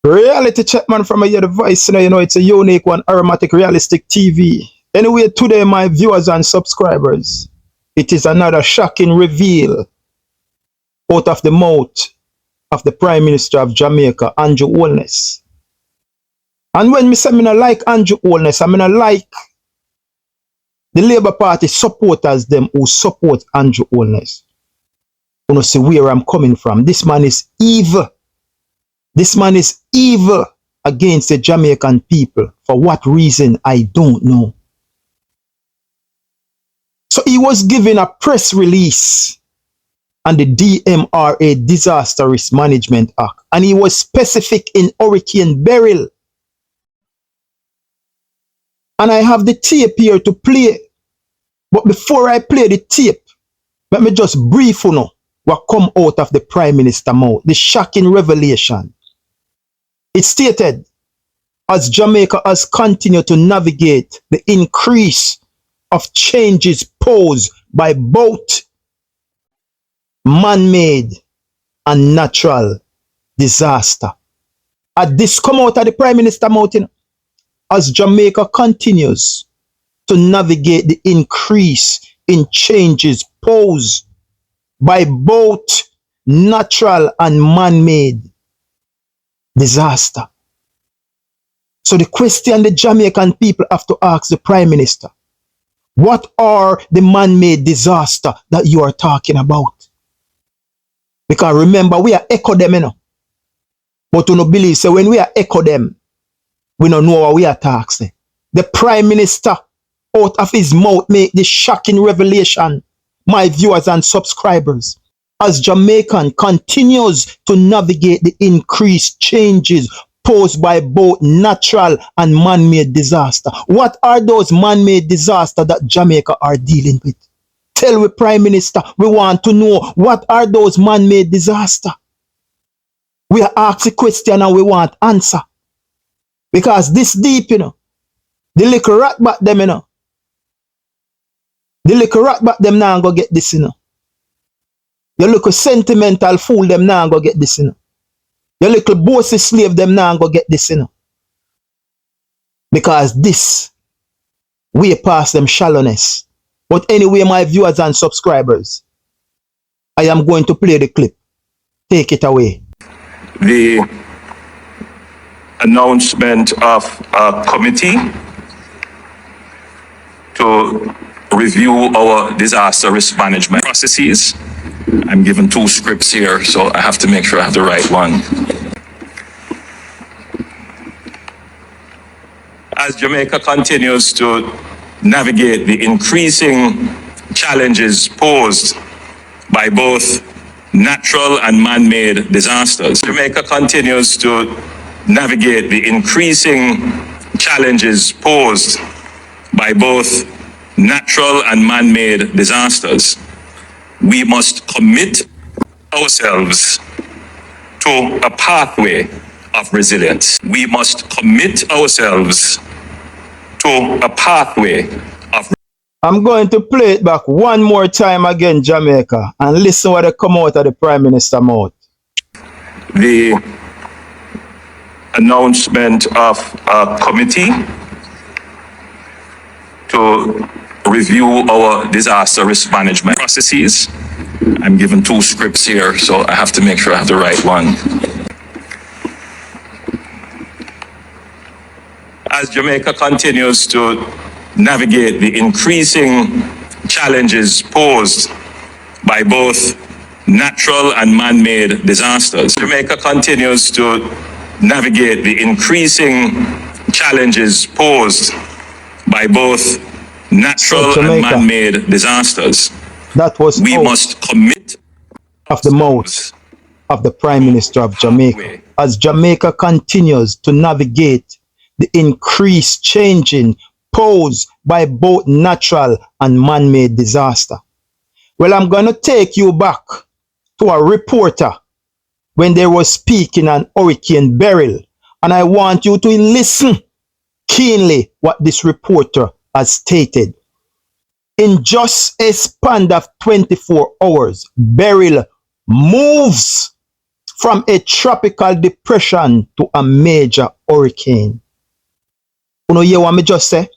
Reality check, man, from a year device. You know, it's a unique one, aromatic, realistic TV. Anyway, today, my viewers and subscribers, it is another shocking reveal out of the mouth of the Prime Minister of Jamaica, Andrew Holness. And when me say me not like Andrew Holness, I mean I like the Labour Party supporters, them who support Andrew Holness. You know, see where I'm coming from. This man is evil. This man is evil against the Jamaican people. For what reason, I don't know. So he was given a press release on the DMRA, Disaster Risk Management Act. And he was specific in Hurricane Beryl. And I have the tape here to play. But before I play the tape, let me just brief you know what come out of the Prime Minister mouth. The shocking revelation. It stated, as Jamaica has continued to navigate the increase of changes posed by both man-made and natural disaster. At this come out of the Prime Minister mouth, you know, as Jamaica continues to navigate the increase in changes posed by both natural and man-made disaster. So the question the Jamaican people have to ask the Prime Minister, what are the man-made disaster that you are talking about? Because remember, we are echo them, you know. But we don't believe, so when we are echo them, we don't know what we are talking. The Prime Minister out of his mouth make this shocking revelation, my viewers and subscribers, as Jamaican continues to navigate the increased changes posed by both natural and man-made disaster. What are those man-made disasters that Jamaica are dealing with? Tell the Prime Minister, we want to know what are those man-made disasters. We are asking question and we want answer. Because this deep, you know, the little rat back them, you know. The little rat back them now go get this, you know. You look a sentimental fool them now go get this, you know. You little bossy slave them now go get this, you know. Because this way past them shallowness. But anyway, my viewers and subscribers, I am going to play the clip. Take it away. The announcement of a committee to review our disaster risk management processes. I'm given two scripts here, so I have to make sure I have the right one. As Jamaica continues to navigate the increasing challenges posed by both natural and man-made disasters, Jamaica continues to navigate the increasing challenges posed by both natural and man-made disasters. We must commit ourselves to a pathway of resilience. We must commit ourselves to a pathway of. I'm going to play it back one more time again, Jamaica, and listen what they come out of the Prime Minister mouth. The announcement of a committee to review our disaster risk management processes. I'm given two scripts here, so I have to make sure I have the right one. As Jamaica continues to navigate the increasing challenges posed by both natural and man-made disasters, Jamaica continues to navigate the increasing challenges posed by both natural and man-made disasters. That was we must commit of the mouth of the Prime Minister of Jamaica. As Jamaica continues to navigate the increased changing posed by both natural and man-made disaster. Well, I'm going to take you back to a reporter when they were speaking on Hurricane Beryl, and I want you to listen keenly what this reporter has stated. In just a span of 24 hours, Beryl moves from a tropical depression to a major hurricane. You know, hear what me just say?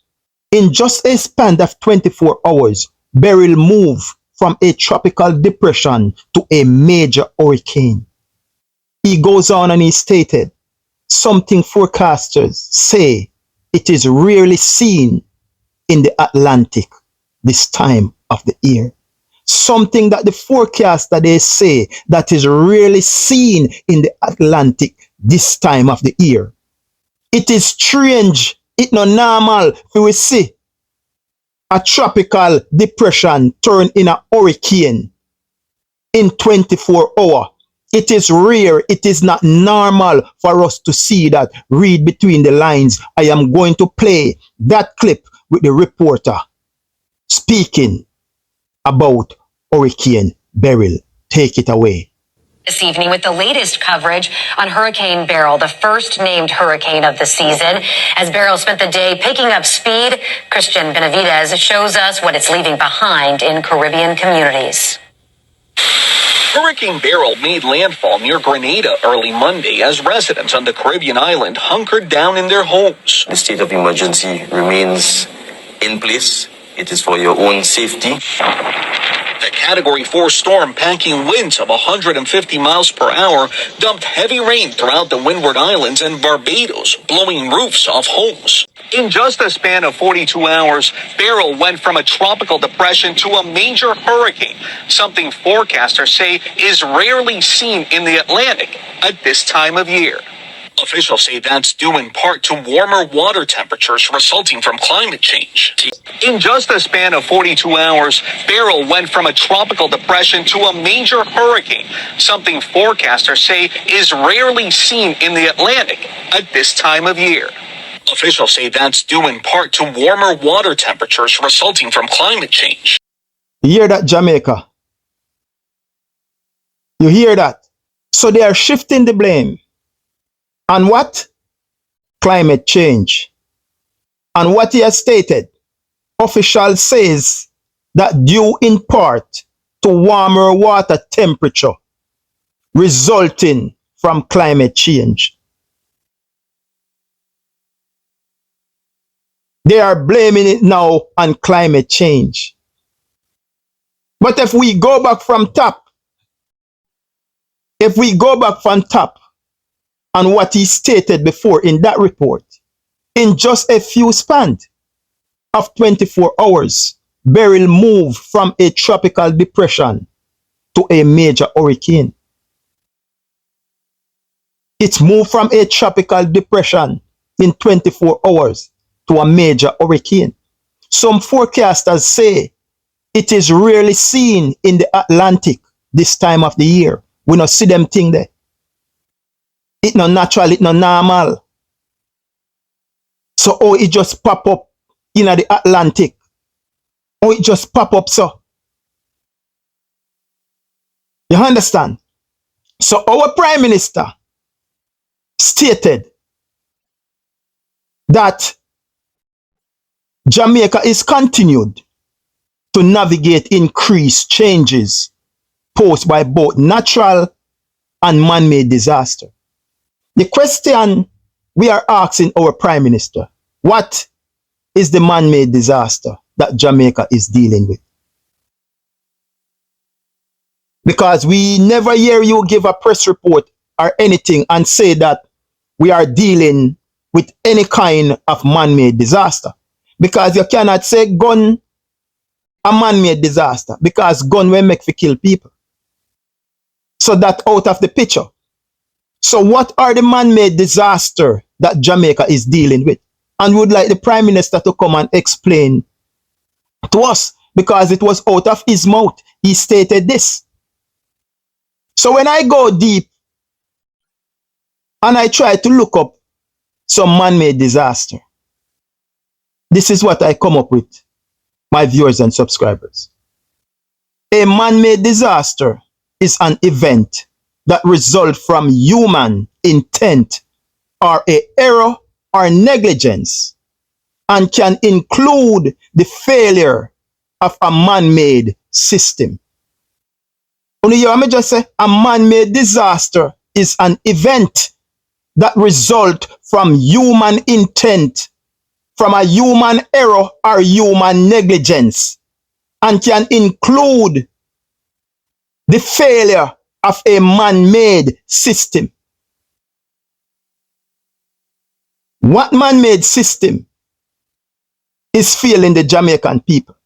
In just a span of 24 hours, Beryl moved from a tropical depression to a major hurricane. He goes on and he stated, something forecasters say it is rarely seen in the Atlantic this time of the year. Something that the forecaster they say that is rarely seen in the Atlantic this time of the year. It is strange, it's not normal for we see a tropical depression turn in a hurricane in 24 hours. It is rare, it is not normal for us to see that. Read between the lines. I am going to play that clip with the reporter speaking about Hurricane Beryl. Take it away. This evening with the latest coverage on Hurricane Beryl, the first named hurricane of the season. As Beryl spent the day picking up speed, Christian Benavidez shows us what it's leaving behind in Caribbean communities. Hurricane Beryl made landfall near Grenada early Monday as residents on the Caribbean island hunkered down in their homes. The state of emergency remains in place. It is for your own safety. The Category 4 storm, packing winds of 150 miles per hour, dumped heavy rain throughout the Windward Islands and Barbados, blowing roofs off homes. In just a span of 42 hours, Beryl went from a tropical depression to a major hurricane, something forecasters say is rarely seen in the Atlantic at this time of year. Officials say that's due in part to warmer water temperatures resulting from climate change. In just a span of 42 hours, Beryl went from a tropical depression to a major hurricane, something forecasters say is rarely seen in the Atlantic at this time of year. Officials say that's due in part to warmer water temperatures resulting from climate change. You hear that, Jamaica? You hear that? So they are shifting the blame. And what? Climate change. And what he has stated, official says that due in part to warmer water temperature resulting from climate change. They are blaming it now on climate change. But if we go back from top, and what he stated before in that report, in just a few span of 24 hours, Beryl moved from a tropical depression to a major hurricane. It moved from a tropical depression in 24 hours to a major hurricane. Some forecasters say it is rarely seen in the Atlantic this time of the year. We don't see them thing there. It's not natural, it's not normal. So, it just pop up in the Atlantic. It just pop up so. You understand? So, our Prime Minister stated that Jamaica is continued to navigate increased changes posed by both natural and man-made disaster. The question we are asking our Prime Minister, what is the man-made disaster that Jamaica is dealing with? Because we never hear you give a press report or anything and say that we are dealing with any kind of man-made disaster. Because you cannot say gun a man-made disaster, because gun will make for kill people. So that out of the picture. So what are the man-made disaster that Jamaica is dealing with? And we would like the Prime Minister to come and explain to us, because it was out of his mouth. He stated this. So when I go deep and I try to look up some man-made disaster, this is what I come up with, my viewers and subscribers. A man-made disaster is an event that results from human intent or an error or negligence, and can include the failure of a man-made system. You hear me just say a man-made disaster is an event that result from human intent, from a human error or human negligence, and can include the failure of a man-made system. What man-made system is failing the Jamaican people?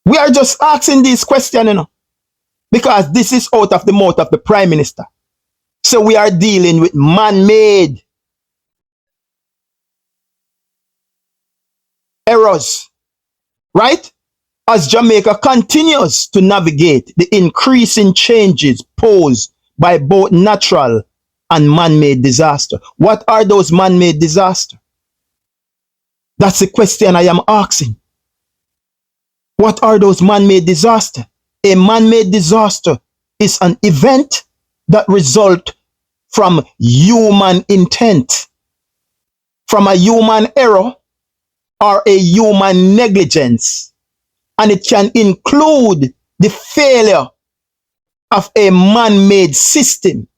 We are just asking these questions, because this is out of the mouth of the Prime Minister. So we are dealing with man-made errors, right? As Jamaica continues to navigate the increasing changes posed by both natural and man-made disaster. What are those man-made disasters? That's the question I am asking. What are those man-made disasters? A man-made disaster is an event that results from human intent, from a human error or a human negligence, and it can include the failure of a man-made system.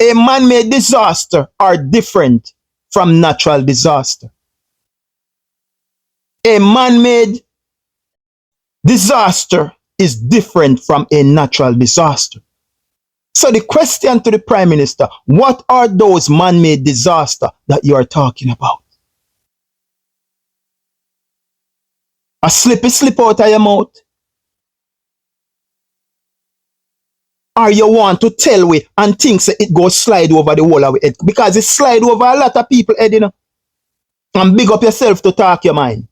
A man-made disaster are different from natural disaster. A man-made disaster is different from a natural disaster. So the question to the Prime Minister, what are those man-made disasters that you are talking about? A slip out of your mouth? Or you want to tell we and think that it goes slide over the whole of it? Because it slide over a lot of people head, And big up yourself to Talk Your Mind.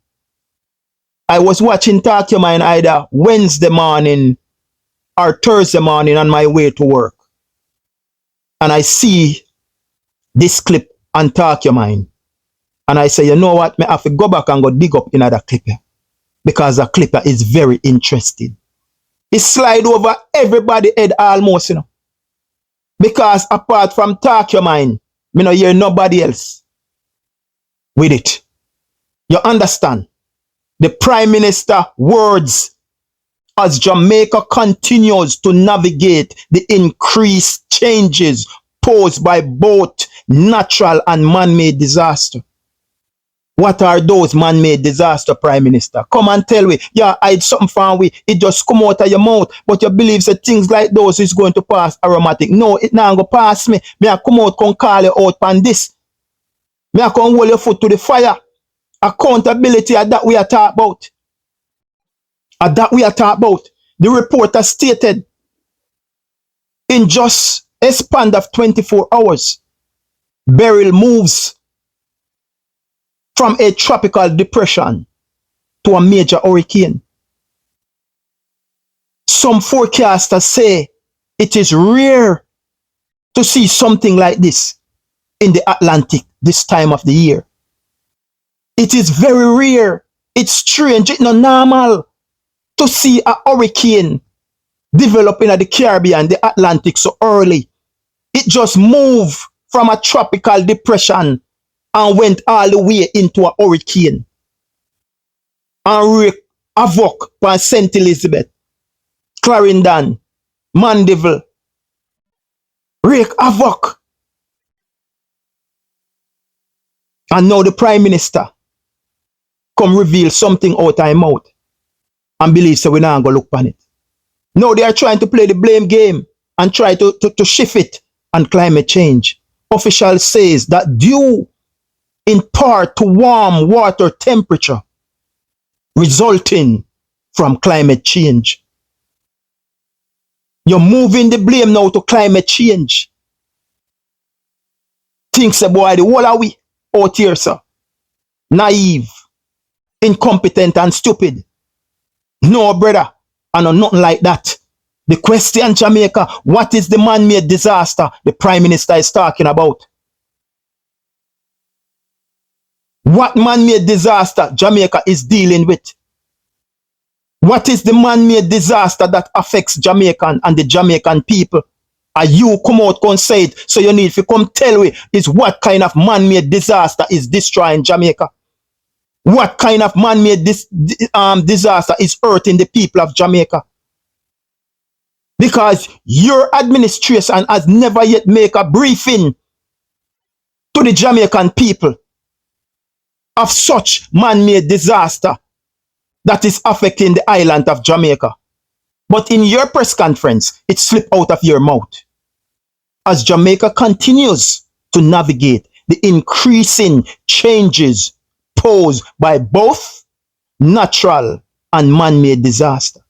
I was watching Talk Your Mind either Wednesday morning or Thursday morning on my way to work. And I see this clip on Talk Your Mind. And I say, you know what? I have to go back and go dig up another clip here. Because the clipper is very interesting. It slide over everybody head almost, Because apart from Talk Your Mind, me no hear nobody else with it. You understand? The Prime Minister words as Jamaica continues to navigate the increased changes posed by both natural and man-made disaster. What are those man-made disaster, Prime Minister? Come and tell me. Yeah, I hide something from we. It just come out of your mouth. But you believe that things like those is going to pass aromatic. No, it not going to pass me. Me I come out, come call you out on this. Me I come hold your foot to the fire. Accountability are that we are talking about. Are that we are talking about. The reporter stated in just a span of 24 hours, Beryl moves from a tropical depression to a major hurricane. Some forecasters say it is rare to see something like this in the Atlantic this time of the year. It is very rare. It's strange. It's not normal to see a hurricane developing at the Caribbean, the Atlantic so early. It just moved from a tropical depression and went all the way into a hurricane and wreaked havoc on St. Elizabeth, Clarendon, Mandeville. Wreak havoc. And now the Prime Minister come reveal something out of his mouth and believe so we're not going to look on it. Now they are trying to play the blame game and try to shift it on climate change. Officials says that due in part to warm water temperature resulting from climate change. You're moving the blame now to climate change. Thinks about the whole of we out here, sir. Naive, incompetent and stupid. No, brother, and nothing like that. The question, Jamaica, what is the man-made disaster the Prime Minister is talking about? What man-made disaster Jamaica is dealing with? What is the man-made disaster that affects Jamaican and the Jamaican people? And you come out and say it, so you need to come tell me is what kind of man-made disaster is destroying Jamaica? What kind of man-made disaster is hurting the people of Jamaica? Because your administration has never yet made a briefing to the Jamaican people of such man-made disaster that is affecting the island of Jamaica. But in your press conference, it slipped out of your mouth. As Jamaica continues to navigate the increasing changes posed by both natural and man-made disaster.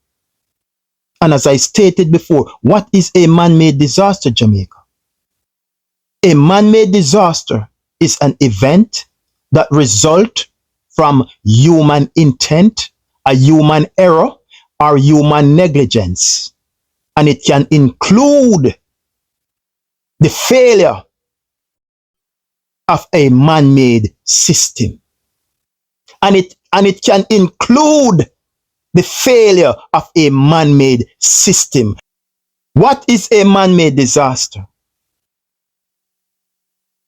And as I stated before, what is a man-made disaster, Jamaica? A man-made disaster is an event that results from human intent, a human error, or human negligence. And it can include the failure of a man-made system. And it can include the failure of a man-made system. What is a man-made disaster?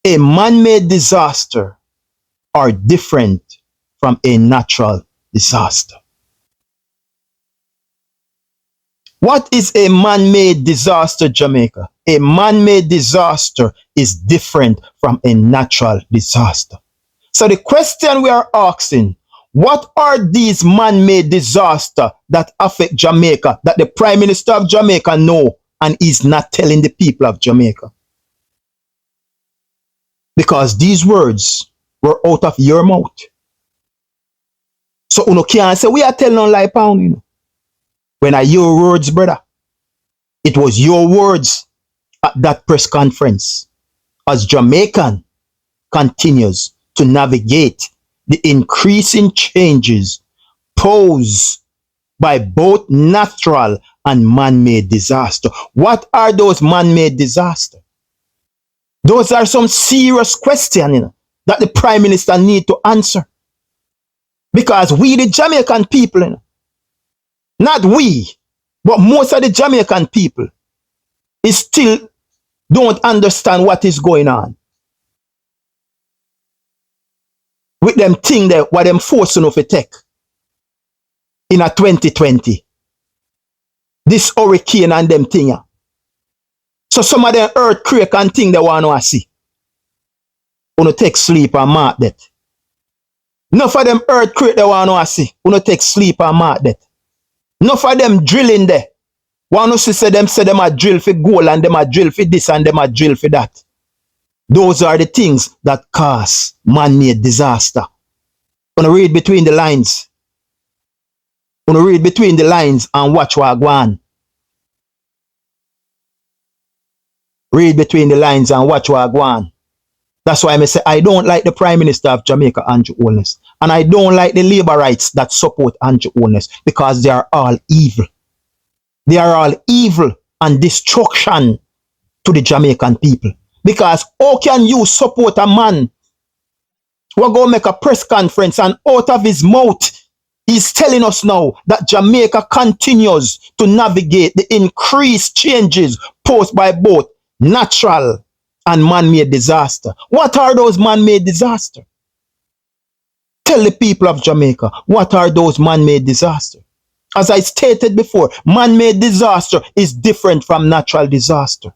A man-made disaster are different from a natural disaster. What is a man-made disaster, Jamaica? A man-made disaster is different from a natural disaster. So the question we are asking, what are these man-made disasters that affect Jamaica that the Prime Minister of Jamaica know and is not telling the people of Jamaica? Because these words were out of your mouth. So you can't say we are telling on lie pound, you know. When are your words, brother? It was your words at that press conference as Jamaican continues to navigate the increasing changes posed by both natural and man-made disaster. What are those man-made disasters? Those are some serious questions, you know, that the Prime Minister need to answer. Because we, the Jamaican people, you know, not we, but most of the Jamaican people is still don't understand what is going on. With them thing that what them forcing of a take in a 2020. This hurricane and them thing. So some of them earthquake and thing they want to see. Uno take sleep and mark that. Enough of them earthquake they want to see. Uno take sleep and mark that. Enough of them drilling there. One who say them a drill for gold and them a drill for this and them a drill for that. Those are the things that cause man-made disaster. Gonna read between the lines. Gonna read between the lines and watch what go on. Read between the lines and watch what go on. That's why I say I don't like the Prime Minister of Jamaica, Andrew Holness. And I don't like the labor rights that support Andrew Holness because they are all evil. They are all evil and destruction to the Jamaican people. Because how can you support a man who will go make a press conference and out of his mouth he's telling us now that Jamaica continues to navigate the increased changes posed by both natural and man-made disaster. What are those man-made disasters? Tell the people of Jamaica, what are those man-made disasters? As I stated before, man-made disaster is different from natural disaster.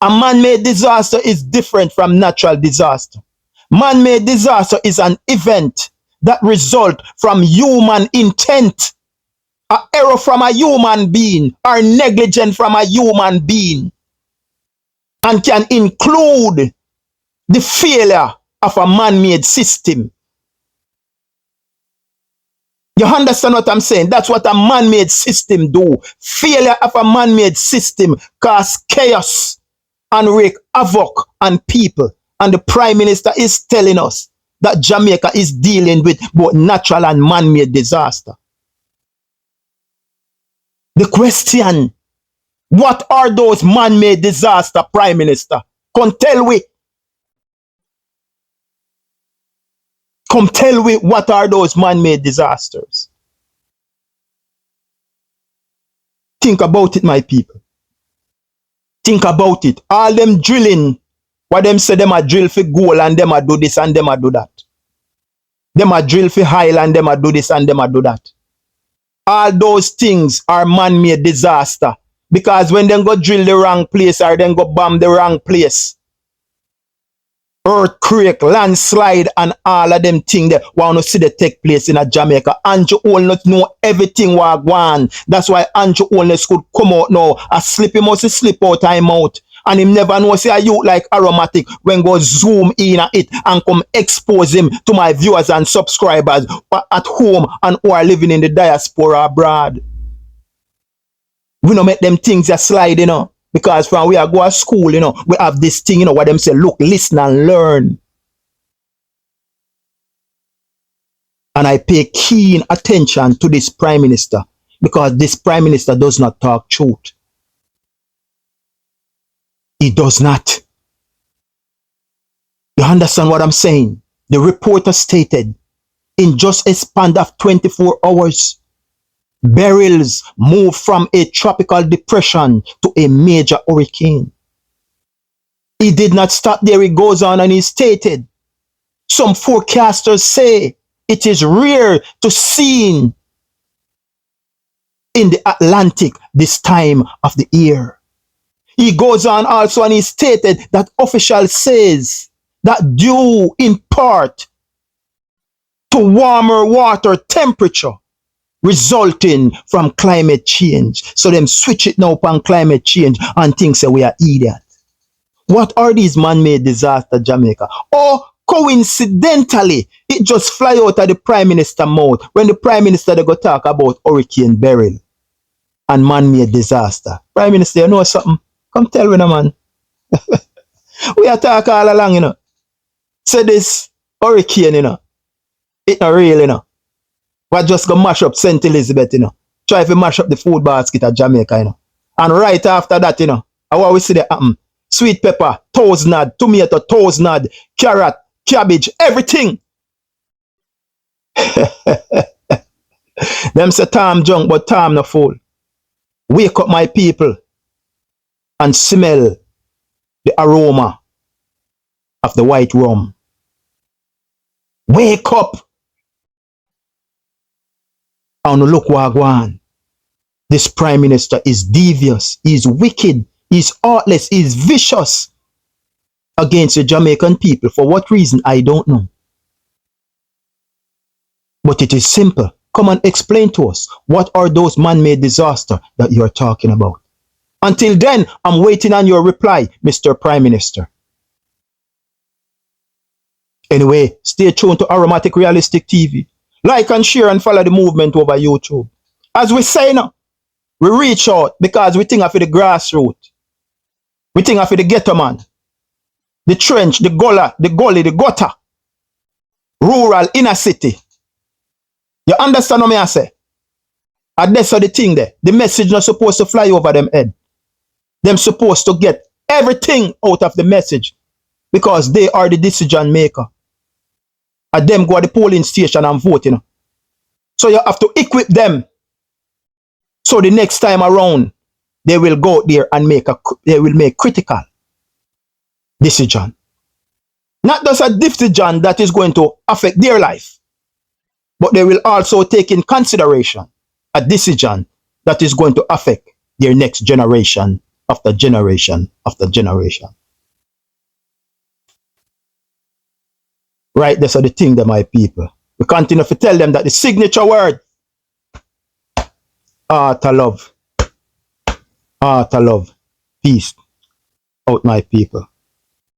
A man-made disaster is different from natural disaster. Man-made disaster is an event that results from human intent, an error from a human being, or negligence from a human being, and can include the failure of a man-made system. You understand what I'm saying? That's what a man-made system do. Failure of a man-made system cause chaos and wreak havoc on people. And the Prime Minister is telling us that Jamaica is dealing with both natural and man-made disaster. The question, what are those man-made disaster, Prime Minister? Come tell we. Come tell me what are those man-made disasters. Think about it, my people. Think about it. All them drilling, what them say them a drill for gold and them a do this and them a do that. Them a drill for oil and them a do this and them a do that. All those things are man-made disaster Because when they go drill the wrong place or then go bomb the wrong place, earthquake, landslide, and all of them things that want to see the take place in a Jamaica. Andrew Holness know everything what going. That's why Andrew Holness could come out now. A slip, he must slip out time out. And him never know say a youth like Aromatic when go zoom in at it and come expose him to my viewers and subscribers at home and who are living in the diaspora abroad. We don't make them things that slide, you know. Because from we are go to school, you know, we have this thing, you know, what them say, look, listen and learn. And I pay keen attention to this Prime Minister because this Prime Minister does not talk truth. He does not. You understand what I'm saying? The reporter stated, in just a span of 24 hours, Beryl's moved from a tropical depression to a major hurricane. He did not stop there. He goes on and he stated, some forecasters say it is rare to see in the Atlantic this time of the year. He goes on also and he stated that officials says that due in part to warmer water temperature resulting from climate change. So them switch it now upon climate change and think say we are idiots. What are these man-made disasters, Jamaica? Or coincidentally, it just fly out of the Prime Minister mouth when the Prime Minister they go talk about Hurricane Beryl and man-made disaster. Prime Minister, you know something? Come tell me, no, man. We are talking all along, you know. Say this hurricane, you know, it not real, you know. We just go mash up St. Elizabeth, you know. Try to mash up the food basket at Jamaica, you know. And right after that, you know, what we see there happen? Sweet pepper, toasnad, tomato, toasnad, carrot, cabbage, everything. Them say Tom junk, but Tom no fool. Wake up my people and smell the aroma of the white rum. Wake up and look what go on. This Prime Minister is devious, he's wicked, he's heartless, he's vicious against the Jamaican people. For what reason, I don't know. But it is simple. Come and explain to us, what are those man-made disasters that you're talking about? Until then, I'm waiting on your reply, Mr. Prime Minister. Anyway, stay tuned to Aromatic Realistic TV. Like and share and follow the movement over YouTube. As we say now, we reach out because we think of the grassroots. We think of the ghetto man, the trench, the gully, the gutter, rural, inner city. You understand what I say? And that's the thing there. The message not supposed to fly over them head. Them supposed to get everything out of the message because they are the decision maker. And them go to the polling station and vote, you know. So you have to equip them. So the next time around, they will go there and make critical decision. Not just a decision that is going to affect their life, but they will also take in consideration a decision that is going to affect their next generation after generation after generation. Right, that's the thing that my people. We continue to tell them that the signature word, heart of love, peace out my people.